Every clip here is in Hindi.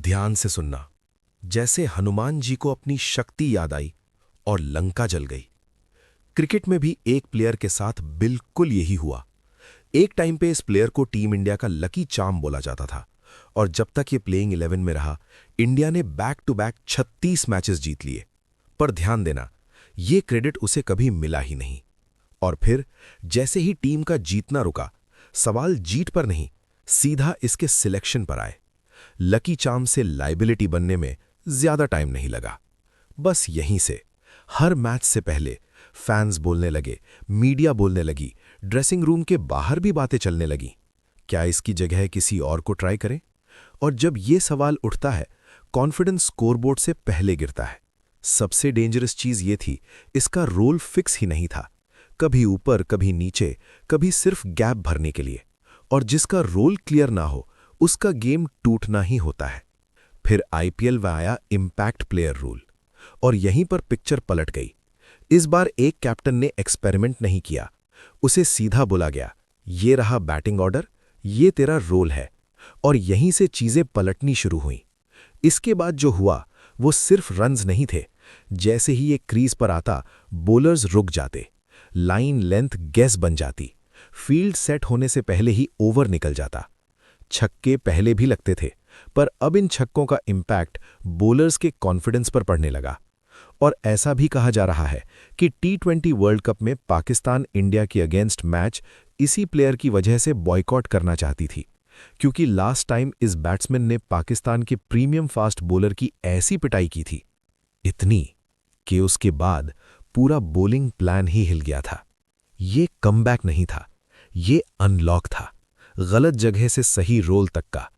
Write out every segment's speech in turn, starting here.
ध्यान से सुनना। जैसे हनुमान जी को अपनी शक्ति याद आई और लंका जल गई, क्रिकेट में भी एक प्लेयर के साथ बिल्कुल यही हुआ। एक टाइम पे इस प्लेयर को टीम इंडिया का लकी चार्म बोला जाता था और जब तक ये प्लेइंग 11 में रहा, इंडिया ने बैक टू बैक 36 मैचेस जीत लिए। पर ध्यान देना, ये क्रेडिट उसे कभी मिला ही नहीं। और फिर जैसे ही टीम का जीतना रुका, सवाल जीत पर नहीं, सीधा इसके सिलेक्शन पर आए। लकी चार्म से लाइबिलिटी बनने में ज्यादा टाइम नहीं लगा। बस यहीं से हर मैच से पहले फैंस बोलने लगे, मीडिया बोलने लगी, ड्रेसिंग रूम के बाहर भी बातें चलने लगी, क्या इसकी जगह किसी और को ट्राई करें? और जब ये सवाल उठता है, कॉन्फिडेंस स्कोरबोर्ड से पहले गिरता है। सबसे डेंजरस चीज ये थी, इसका रोल फिक्स ही नहीं था। कभी ऊपर, कभी नीचे, कभी सिर्फ गैप भरने के लिए। और जिसका रोल क्लियर ना हो, उसका गेम टूटना ही होता है। फिर आईपीएल में आया इंपैक्ट प्लेयर रूल और यहीं पर पिक्चर पलट गई। इस बार एक कैप्टन ने एक्सपेरिमेंट नहीं किया, उसे सीधा बोला गया, ये रहा बैटिंग ऑर्डर, ये तेरा रोल है। और यहीं से चीजें पलटनी शुरू हुई। इसके बाद जो हुआ वो सिर्फ रन्स नहीं थे। जैसे ही ये क्रीज पर आता, बॉलर्स रुक जाते, लाइन लेंथ गेस बन जाती, फील्ड सेट होने से पहले ही ओवर निकल जाता। छक्के पहले भी लगते थे, पर अब इन छक्कों का इंपैक्ट बॉलर्स के कॉन्फिडेंस पर पड़ने लगा। और ऐसा भी कहा जा रहा है कि टी20 वर्ल्ड कप में पाकिस्तान इंडिया के अगेंस्ट मैच इसी प्लेयर की वजह से बॉयकॉट करना चाहती थी, क्योंकि लास्ट टाइम इस बैट्समैन ने पाकिस्तान के प्रीमियम फास्ट बॉलर की ऐसी पिटाई की थी, इतनी कि उसके बाद पूरा बॉलिंग प्लान ही हिल गया था। ये कमबैक नहीं था, ये अनलॉक था, गलत जगह से सही रोल तक का।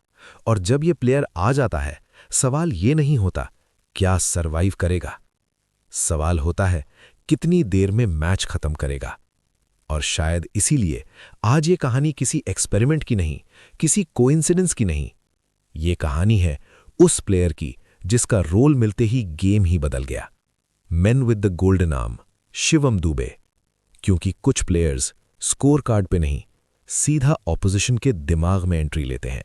और जब ये प्लेयर आ जाता है, सवाल ये नहीं होता क्या सरवाइव करेगा, सवाल होता है कितनी देर में मैच खत्म करेगा। और शायद इसीलिए आज ये कहानी किसी एक्सपेरिमेंट की नहीं, किसी कोइंसिडेंस की नहीं, ये कहानी है उस प्लेयर की जिसका रोल मिलते ही गेम ही बदल गया। Main with the golden arm, Shivam Dubey. क्योंकि कुछ प्लेयर्स स्कोर कार्ड पे नहीं, सीधा ऑपोजिशन के दिमाग में एंट्री लेते हैं।